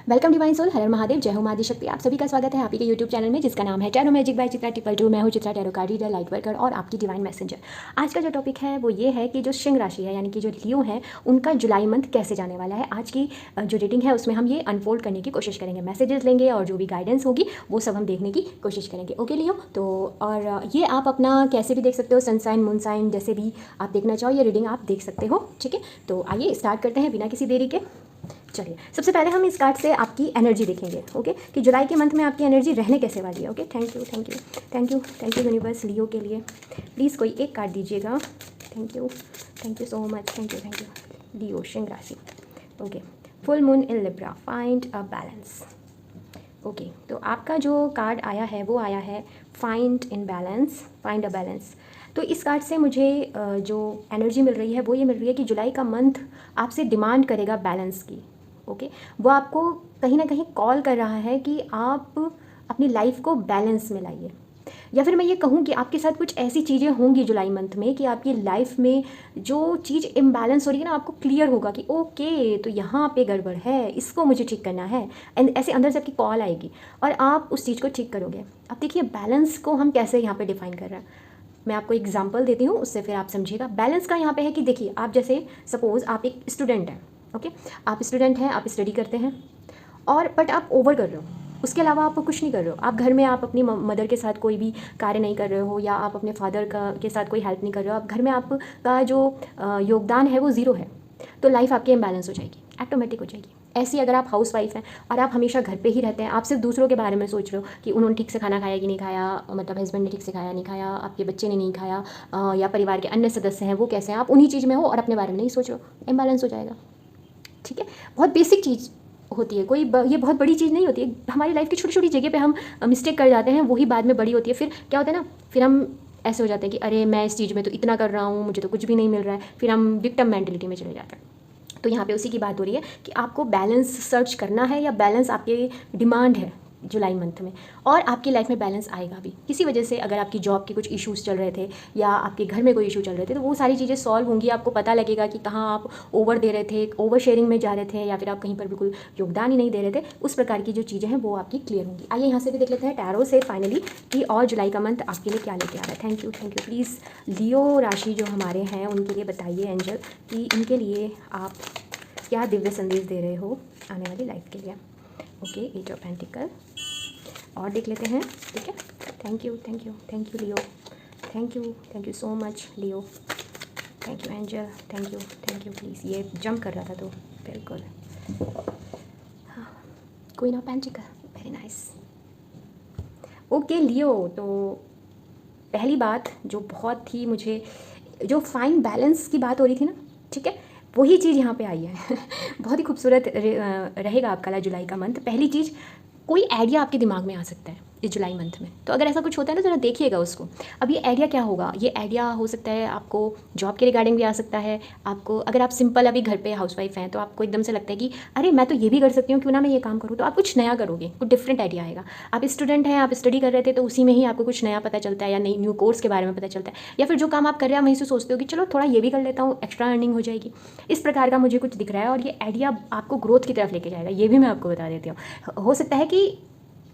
Welcome divine soul, हर हर महादेव, जय हो माँ शक्ति। आप सभी का स्वागत है आप ही के यूट्यूब चैनल में जिसका नाम है टैरो मैजिक बाय चित्रा 222। मैं हूँ Chitra tarot card reader, light worker और आपकी डिवाइन मैसेंजर। आज का जो टॉपिक है वो ये है कि जो सिंह राशि है यानी कि जो लियो है उनका जुलाई मंथ कैसे जाने वाला है। आज की जो रीडिंग है उसमें हम ये अनफोल्ड करने की कोशिश करेंगे, मैसेजेस लेंगे और जो भी गाइडेंस होगी वो सब हम देखने की कोशिश करेंगे। ओके लियो, तो और ये आप अपना कैसे भी देख सकते हो, सन साइन मून साइन जैसे भी आप देखना चाहो ये रीडिंग आप देख सकते हो। ठीक है, तो आइए स्टार्ट करते हैं बिना किसी देरी के। चलिए, सबसे पहले हम इस कार्ड से आपकी एनर्जी देखेंगे। ओके, कि जुलाई के मंथ में आपकी एनर्जी रहने कैसे वाली है। Okay, thank you thank you thank you thank you universe. Leo के लिए प्लीज़ कोई एक कार्ड दीजिएगा। Thank you so much, thank you Leo सिंह राशि। Okay, full moon in Libra, find a balance. Okay, तो आपका जो कार्ड आया है वो आया है find in balance, find a balance. तो इस कार्ड से मुझे जो एनर्जी मिल रही है वो ये मिल रही है कि जुलाई का मंथ आपसे डिमांड करेगा बैलेंस की। ओके, वो आपको कहीं ना कहीं कॉल कर रहा है कि आप अपनी लाइफ को बैलेंस में लाइए, या फिर मैं ये कहूँ कि आपके साथ कुछ ऐसी चीज़ें होंगी जुलाई मंथ में कि आपकी लाइफ में जो चीज़ इम्बैलेंस हो रही है ना, आपको क्लियर होगा कि ओके तो यहाँ पे गड़बड़ है, इसको मुझे ठीक करना है। एंड ऐसे अंदर से आपकी कॉल आएगी और आप उस चीज़ को ठीक करोगे। अब देखिए बैलेंस को हम कैसे यहाँ पे डिफाइन कर रहे हैं, मैं आपको एग्जांपल देती हूँ, उससे फिर आप समझिएगा। बैलेंस का यहाँ पे है कि देखिए आप जैसे सपोज़ आप एक स्टूडेंट हैं। ओके, आप स्टूडेंट हैं, आप स्टडी करते हैं और बट आप ओवर कर रहे हो, उसके अलावा आप कुछ नहीं कर रहे हो। आप घर में आप अपनी मदर के साथ कोई भी कार्य नहीं कर रहे हो, या आप अपने फादर का के साथ कोई हेल्प नहीं कर रहे हो। आप घर में आपका जो योगदान है वो ज़ीरो है, तो लाइफ आपकी इम्बैलेंस हो जाएगी, ऑटोमेटिक हो जाएगी। ऐसी अगर आप हाउस वाइफ हैं और आप हमेशा घर पे ही रहते हैं, आप सिर्फ दूसरों के बारे में सोच रहे हो कि उन्होंने ठीक से खाना खाया कि नहीं खाया, मतलब हस्बैंड ने ठीक से खाया नहीं खाया, आपके बच्चे ने नहीं खाया, या परिवार के अन्य सदस्य हैं वो कैसे हैं, आप उन्हीं चीज़ में हो और अपने बारे में नहीं सोच रहे हो, इम्बैलेंस हो जाएगा। ठीक है, बहुत बेसिक चीज़ होती है, कोई ये बहुत बड़ी चीज़ नहीं होती है। हमारी लाइफ की छोटी छोटी जगह पे हम मिस्टेक कर जाते हैं, वही बाद में बड़ी होती है। फिर क्या होता है ना, फिर हम ऐसे हो जाते हैं कि अरे मैं इस चीज़ में तो इतना कर रहा हूँ, मुझे तो कुछ भी नहीं मिल रहा है, फिर हम विक्टिम मेंटलिटी में चले जाते हैं। तो यहाँ पे उसी की बात हो रही है कि आपको बैलेंस सर्च करना है, या बैलेंस आपकी डिमांड है जुलाई मंथ में, और आपकी लाइफ में बैलेंस आएगा भी। किसी वजह से अगर आपकी जॉब के कुछ इश्यूज़ चल रहे थे या आपके घर में कोई इशू चल रहे थे, तो वो सारी चीज़ें सॉल्व होंगी। आपको पता लगेगा कि कहाँ आप ओवर दे रहे थे, ओवर शेयरिंग में जा रहे थे, या फिर आप कहीं पर बिल्कुल योगदान ही नहीं दे रहे थे। उस प्रकार की जो चीज़ें हैं वो आपकी क्लियर होंगी। आइए यहाँ से भी देख लेते हैं टैरो से फाइनली कि और जुलाई का मंथ आपके लिए क्या लेके आ रहा है। थैंक यू प्लीज़ लियो राशि जो हमारे हैं उनके लिए बताइए एंजल कि इनके लिए आप क्या दिव्य संदेश दे रहे हो आने वाली लाइफ के लिए। ओके, 8 ऑफ पेंटिकल और देख लेते हैं। ठीक है, thank you Leo, thank you so much Leo, thank you angel, thank you please. ये जंप कर रहा था तो बिल्कुल। हाँ, queen of pentacle, very nice. Okay Leo, तो पहली बात जो बहुत ही मुझे जो फाइन बैलेंस की बात हो रही थी ना, ठीक है, वही चीज़ यहाँ पे आई है। बहुत ही खूबसूरत रहेगा आपका जुलाई का मंथ। पहली चीज़, कोई आइडिया आपके दिमाग में आ सकता है इस जुलाई मंथ में, तो अगर ऐसा कुछ होता है ना ज़रा देखिएगा उसको। अब ये आइडिया क्या होगा, ये आइडिया हो सकता है आपको जॉब के रिगार्डिंग भी आ सकता है। आपको अगर आप सिंपल अभी घर पे हाउसवाइफ हैं तो आपको एकदम से लगता है कि अरे मैं तो ये भी कर सकती हूँ, क्यों ना मैं ये काम करूँ, तो आप कुछ नया करोगे, कुछ डिफरेंट आइडिया आएगा। आप स्टूडेंट हैं, आप स्टडी कर रहे थे तो उसी में ही आपको कुछ नया पता चलता है, या नई न्यू कोर्स के बारे में पता चलता है, या फिर जो काम आप कर रहे हैं वहीं से सोचते हो कि चलो थोड़ा ये भी कर लेता हूँ, एक्स्ट्रा अर्निंग हो जाएगी। इस प्रकार का मुझे कुछ दिख रहा है और ये आइडिया आपको ग्रोथ की तरफ लेके जाएगा, ये भी मैं आपको बता देती हूँ। हो सकता है कि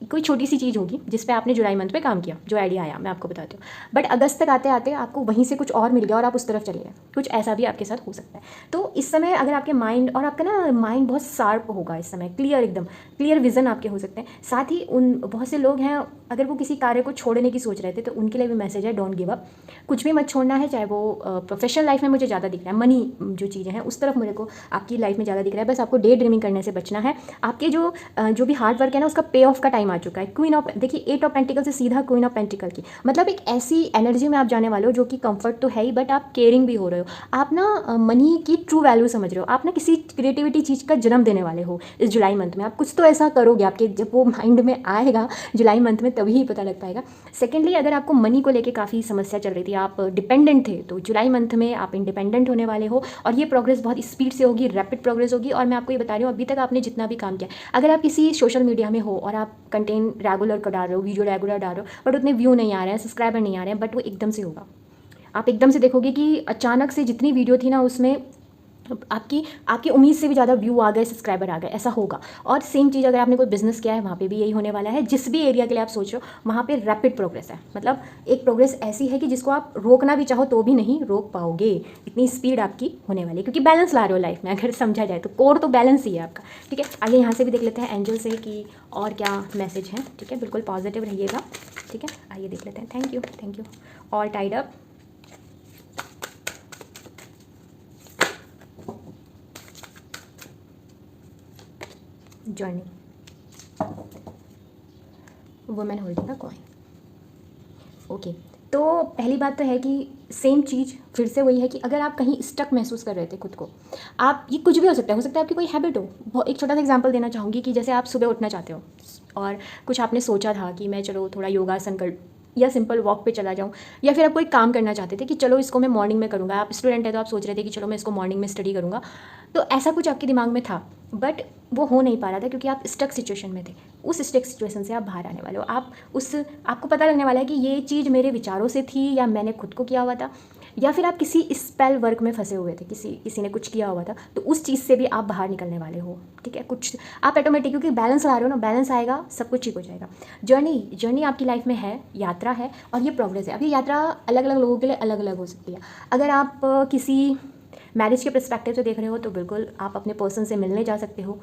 कोई छोटी सी चीज़ होगी जिस पे आपने जुलाई मंथ पे काम किया, जो आइडिया आया मैं आपको बताती हूँ, बट अगस्त तक आते आते आपको वहीं से कुछ और मिल गया और आप उस तरफ चले गए। कुछ ऐसा भी आपके साथ हो सकता है। तो इस समय अगर आपके माइंड और आपका ना माइंड बहुत शार्प होगा इस समय, क्लियर, एकदम क्लियर विजन आपके हो सकते हैं। साथ ही उन बहुत से लोग हैं, अगर वो किसी कार्य को छोड़ने की सोच रहे थे तो उनके लिए भी मैसेज है, डोंट गिव अप, कुछ भी मत छोड़ना है। चाहे वो प्रोफेशनल लाइफ में मुझे ज़्यादा दिख रहा है, मनी जो चीज़ें हैं उस तरफ मेरे को आपकी लाइफ में ज़्यादा दिख रहा है। बस आपको डे ड्रीमिंग करने से बचना है। आपके जो भी हार्ड वर्क है ना उसका पे ऑफ का टाइम आ चुका है। क्वीन ऑफ, देखिए 8 ऑफ पेंटिकल से सीधा क्वीन ऑफ पेंटिकल की, मतलब एक ऐसी एनर्जी में आप जाने वाले हो जो कि कंफर्ट तो है ही, बट आप केयरिंग भी हो रहे हो। आप ना मनी की ट्रू वैल्यू समझ रहे हो। आप ना किसी क्रिएटिविटी चीज़ का जन्म देने वाले हो इस जुलाई मंथ में। आप कुछ तो ऐसा करोगे, आपके जब वो माइंड में आएगा जुलाई मंथ में तभी पता लग पाएगा। सेकेंडली, अगर आपको मनी को लेकर काफ़ी समस्या चल रही थी, आप डिपेंडेंट थे, तो जुलाई मंथ में आप इंडिपेंडेंट होने वाले हो और ये प्रोग्रेस बहुत स्पीड से होगी, रैपिड प्रोग्रेस होगी। और मैं आपको ये बता रही हूँ, अभी तक आपने जितना भी काम किया, अगर आप किसी सोशल मीडिया में हो और आप कंटेंट रेगुलर डाल रहे हो, वीडियो रेगुलर डाल रहे हो, बट उतने व्यू नहीं आ रहे हैं, सब्सक्राइबर नहीं आ रहे हैं, बट वो एकदम से होगा। आप एकदम से देखोगे कि अचानक से जितनी वीडियो थी ना उसमें आपकी आपकी उम्मीद से भी ज़्यादा व्यू आ गए, सब्सक्राइबर आ गए, ऐसा होगा। और सेम चीज़ अगर आपने कोई बिजनेस किया है, वहाँ पे भी यही होने वाला है। जिस भी एरिया के लिए आप सोच रहे हो वहाँ पे रैपिड प्रोग्रेस है, मतलब एक प्रोग्रेस ऐसी है कि जिसको आप रोकना भी चाहो तो भी नहीं रोक पाओगे, इतनी स्पीड आपकी होने वाली है, क्योंकि बैलेंस ला रहे हो लाइफ में। अगर समझा जाए तो कोर तो बैलेंस ही है आपका, ठीक है। आइए यहाँ से भी देख लेते हैं एंजल से कि और क्या मैसेज है, ठीक है। बिल्कुल पॉजिटिव रहिएगा, ठीक है। आइए देख लेते हैं। Thank you, thank you. All tied up. Journey, women holding a coin. Okay, तो पहली बात तो है कि सेम चीज़ फिर से वही है कि अगर आप कहीं स्टक महसूस कर रहे थे खुद को, आप, ये कुछ भी हो सकता है आपकी कोई हैबिट हो। एक छोटा सा एग्जांपल देना चाहूँगी कि जैसे आप सुबह उठना चाहते हो और कुछ आपने सोचा था कि मैं चलो थोड़ा योगासन कर या सिंपल वॉक पे चला जाऊँ, या फिर आप कोई काम करना चाहते थे कि चलो इसको मैं मॉर्निंग में करूँगा। आप स्टूडेंट है तो आप सोच रहे थे कि चलो मैं इसको मॉर्निंग में स्टडी करूँगा, तो ऐसा कुछ आपके दिमाग में था, बट वो हो नहीं पा रहा था क्योंकि आप स्टक सिचुएशन में थे। उस स्टक सिचुएशन से आप बाहर आने वाले हो। आपको पता लगने वाला है कि ये चीज़ मेरे विचारों से थी या मैंने खुद को किया हुआ था, या फिर आप किसी स्पेल वर्क में फंसे हुए थे, किसी ने कुछ किया हुआ था, तो उस चीज़ से भी आप बाहर निकलने वाले हो, ठीक है। कुछ आप ऑटोमेटिक, क्योंकि बैलेंस ला रहे हो ना, बैलेंस आएगा सब कुछ ठीक हो जाएगा। जर्नी आपकी लाइफ में है, यात्रा है, और ये प्रोग्रेस है। अब ये यात्रा अलग अलग लोगों के लिए अलग अलग हो सकती है। अगर आप किसी मैरिज के पर्सपेक्टिव से देख रहे हो तो बिल्कुल आप अपने पर्सन से मिलने जा सकते हो,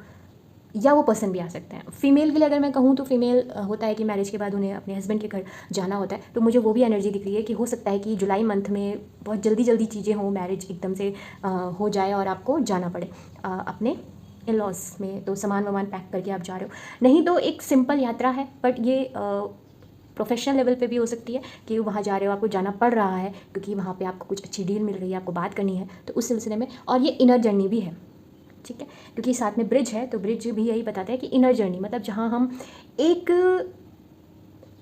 या वो पर्सन भी आ सकते हैं। फीमेल के लिए अगर मैं कहूँ तो फीमेल होता है कि मैरिज के बाद उन्हें अपने हस्बैंड के घर जाना होता है, तो मुझे वो भी एनर्जी दिख रही है कि हो सकता है कि जुलाई मंथ में बहुत जल्दी जल्दी चीज़ें हों, मैरिज एकदम से हो जाए और आपको जाना पड़े अपने इन लॉज में, तो सामान वामान पैक करके आप जा रहे हो। नहीं तो एक सिंपल यात्रा है, बट ये प्रोफेशनल लेवल पे भी हो सकती है कि वहाँ जा रहे हो, आपको जाना पड़ रहा है क्योंकि वहाँ पे आपको कुछ अच्छी डील मिल रही है, आपको बात करनी है, तो उस सिलसिले में। और ये इनर जर्नी भी है, ठीक है, क्योंकि साथ में ब्रिज है, तो ब्रिज भी यही बताता है कि इनर जर्नी मतलब जहाँ हम एक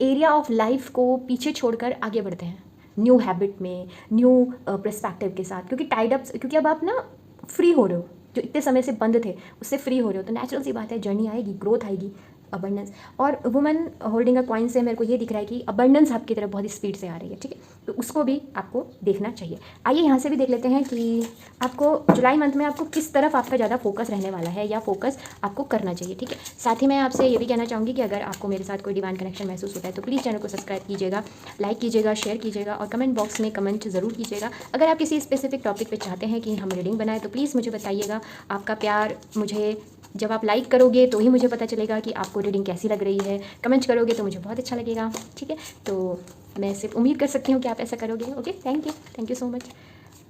एरिया ऑफ लाइफ को पीछे छोड़कर आगे बढ़ते हैं, न्यू हैबिट में, न्यू पर्सपेक्टिव के साथ, क्योंकि टाइड अप, क्योंकि अब आप ना फ्री हो रहे हो, जो इतने समय से बंद थे उससे फ्री हो रहे हो, तो नेचुरल सी बात है जर्नी आएगी, ग्रोथ आएगी, अबंडेंस। और वुमेन होल्डिंग अ कॉइन से मेरे को ये दिख रहा है कि अबंडेंस आपकी तरफ बहुत स्पीड से आ रही है, ठीक है, तो उसको भी आपको देखना चाहिए। आइए यहाँ से भी देख लेते हैं कि आपको जुलाई मंथ में आपको किस तरफ आपका ज़्यादा फोकस रहने वाला है या फोकस आपको करना चाहिए, ठीक है। साथ ही मैं आपसे ये भी कहना चाहूँगी कि अगर आपको मेरे साथ कोई डिवाइन कनेक्शन महसूस होता है तो प्लीज़ चैनल को सब्सक्राइब कीजिएगा, लाइक कीजिएगा, शेयर कीजिएगा, और कमेंट बॉक्स में कमेंट ज़रूर कीजिएगा। अगर आप किसी स्पेसिफिक टॉपिक पर चाहते हैं कि हम रीडिंग बनाए तो प्लीज़ मुझे बताइएगा। आपका प्यार मुझे, जब आप लाइक करोगे तो ही मुझे पता चलेगा कि आपको रीडिंग कैसी लग रही है, कमेंट करोगे तो मुझे बहुत अच्छा लगेगा, ठीक है। तो मैं सिर्फ उम्मीद कर सकती हूँ कि आप ऐसा करोगे। Okay, thank you so much.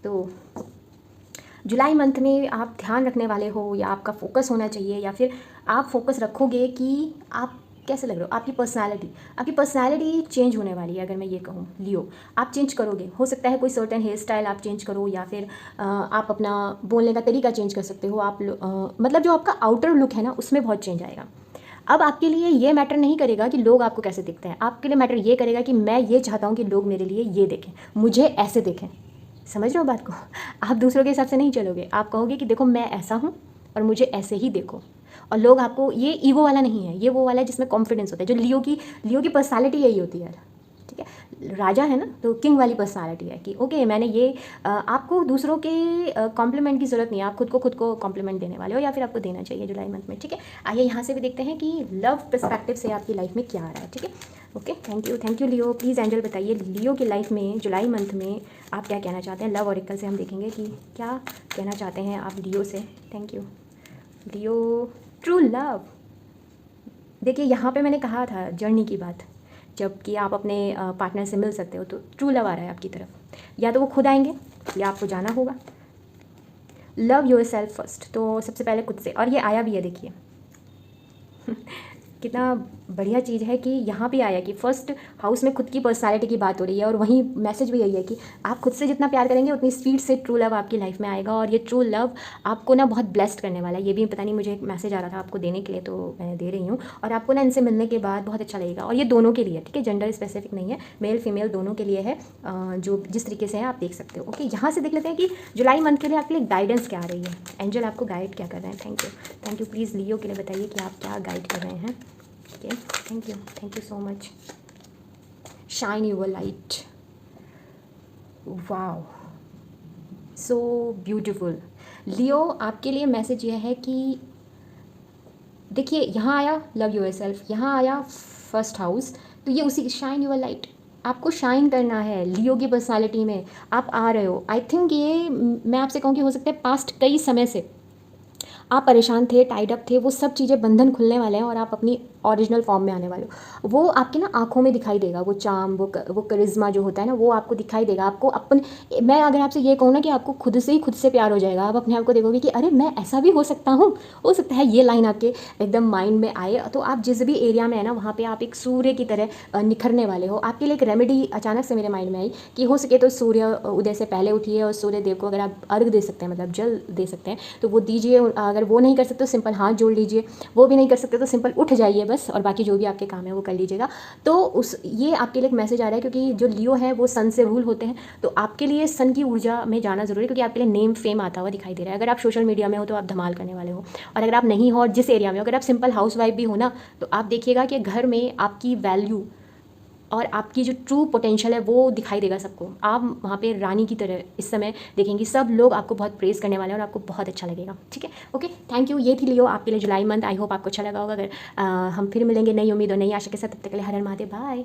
तो जुलाई मंथ में आप ध्यान रखने वाले हो, या आपका फोकस होना चाहिए, या फिर आप फोकस रखोगे कि आप कैसे लग रहे हो, आपकी पर्सनालिटी चेंज होने वाली है। अगर मैं ये कहूँ लियो, आप चेंज करोगे, हो सकता है कोई सर्टेन हेयर स्टाइल आप चेंज करो, या फिर आप अपना बोलने का तरीका चेंज कर सकते हो। आप मतलब जो आपका आउटर लुक है ना, उसमें बहुत चेंज आएगा। अब आपके लिए ये मैटर नहीं करेगा कि लोग आपको कैसे दिखते हैं, आपके लिए मैटर ये करेगा कि मैं ये चाहता हूँ कि लोग मेरे लिए ये देखें, मुझे ऐसे देखें। समझ रहे हो बात को? आप दूसरों के हिसाब से नहीं चलोगे, आप कहोगे कि देखो मैं ऐसा हूँ और मुझे ऐसे ही देखो। और लोग आपको, ये ईगो वाला नहीं है, ये वो वाला है जिसमें कॉन्फिडेंस होता है। जो लियो की पर्सनालिटी यही होती है यार, ठीक है। राजा है ना, तो किंग वाली पर्सनालिटी है कि ओके मैंने ये आपको दूसरों के कॉम्प्लीमेंट की ज़रूरत नहीं है, आप खुद को कॉम्प्लीमेंट देने वाले हो, या फिर आपको देना चाहिए जुलाई मंथ में, ठीक है। आइए यहाँ से भी देखते हैं कि लव पर्सपेक्टिव से आपकी लाइफ में क्या आ रहा है, ठीक है। Okay, thank you Leo. Please angel बताइए लियो की लाइफ में जुलाई मंथ में आप क्या कहना चाहते हैं। लव ऑरेकल से हम देखेंगे कि क्या कहना चाहते हैं आप लियो से। Thank you Leo. True love, देखिए यहाँ पे मैंने कहा था जर्नी की बात, जबकि आप अपने पार्टनर से मिल सकते हो, तो ट्रू लव आ रहा है आपकी तरफ, या तो वो खुद आएंगे या आपको जाना होगा। लव योर सेल्फ फर्स्ट, तो सबसे पहले खुद से, और ये आया भी है, देखिए कितना बढ़िया चीज़ है कि यहाँ पे आया कि फर्स्ट हाउस में खुद की पर्सनालिटी की बात हो रही है, और वहीं मैसेज भी यही है कि आप खुद से जितना प्यार करेंगे उतनी स्पीड से ट्रू लव आपकी लाइफ में आएगा, और ये ट्रू लव आपको ना बहुत ब्लेस्ड करने वाला है। ये भी पता नहीं, मुझे एक मैसेज आ रहा था आपको देने के लिए, तो मैं दे रही हूँ। और आपको ना इनसे मिलने के बाद बहुत अच्छा लगेगा, और ये दोनों के लिए, ठीक है, जेंडर स्पेसिफिक नहीं है, मेल फीमेल दोनों के लिए है, जो जिस तरीके से है आप देख सकते हो। ओके, यहाँ से देख लेते हैं कि जुलाई मंथ के लिए आपके लिए गाइडेंस क्या आ रही है, एंजल आपको गाइड क्या कर रहे हैं। Thank you. प्लीज़ लियो के लिए बताइए कि आप क्या गाइड कर रहे हैं। Okay, thank you so much. Shine your light. Wow, so beautiful. लियो आपके लिए मैसेज यह है कि देखिए, यहाँ आया लव योर सेल्फ, यहाँ आया फर्स्ट हाउस, तो ये उसी शाइन योर लाइट, आपको शाइन करना है लियो की पर्सनालिटी में। आप आ रहे हो, आई थिंक ये मैं आपसे कहूँ कि हो सकता है पास्ट कई समय से आप परेशान थे, टाइड अप थे, वो सब चीज़ें बंधन खुलने वाले हैं और आप अपनी ओरिजिनल फॉर्म में आने वाले हो। वो आपकी ना आँखों में दिखाई देगा, वो चार्म, वो करिश्मा जो होता है ना, वो आपको दिखाई देगा। आपको अपन मैं अगर आपसे ये कहूँ ना कि आपको खुद से ही खुद से प्यार हो जाएगा, आप अपने आप को देखोगे कि अरे मैं ऐसा भी हो सकता हूँ। हो सकता है ये लाइन आपके एकदम माइंड में आए, तो आप जिस भी एरिया में है ना, वहाँ पर आप एक सूर्य की तरह निखरने वाले हो। आपके लिए एक रेमेडी अचानक से मेरे माइंड में आई कि हो सके तो सूर्य उदय से पहले उठिए और सूर्य देव को अगर आप अर्घ दे सकते हैं, मतलब जल दे सकते हैं, तो वो दीजिए। अगर वो नहीं कर सकते तो सिंपल हाथ जोड़ लीजिए, वो भी नहीं कर सकते तो सिंपल उठ जाइए बस, और बाकी जो भी आपके काम है वो कर लीजिएगा। तो ये आपके लिए एक मैसेज आ रहा है, क्योंकि जो लियो है वो सन से रूल होते हैं, तो आपके लिए सन की ऊर्जा में जाना जरूरी है, क्योंकि आपके लिए नेम फेम आता हुआ दिखाई दे रहा है। अगर आप सोशल मीडिया में हो तो आप धमाल करने वाले हो, और अगर आप नहीं हो और जिस एरिया में हो, अगर आप सिंपल हाउस वाइफ भी हो ना, तो आप देखिएगा कि घर में आपकी वैल्यू और आपकी जो ट्रू पोटेंशियल है वो दिखाई देगा सबको। आप वहाँ पे रानी की तरह इस समय देखेंगी, सब लोग आपको बहुत प्रेज़ करने वाले हैं और आपको बहुत अच्छा लगेगा। ठीक है, ओके, थैंक यू। ये थी लियो आपके लिए जुलाई मंथ। आई होप आपको अच्छा लगा होगा। अगर हम फिर मिलेंगे नई उम्मीद और नई आशा के साथ, तब तक के लिए हर हर महादेव, बाय।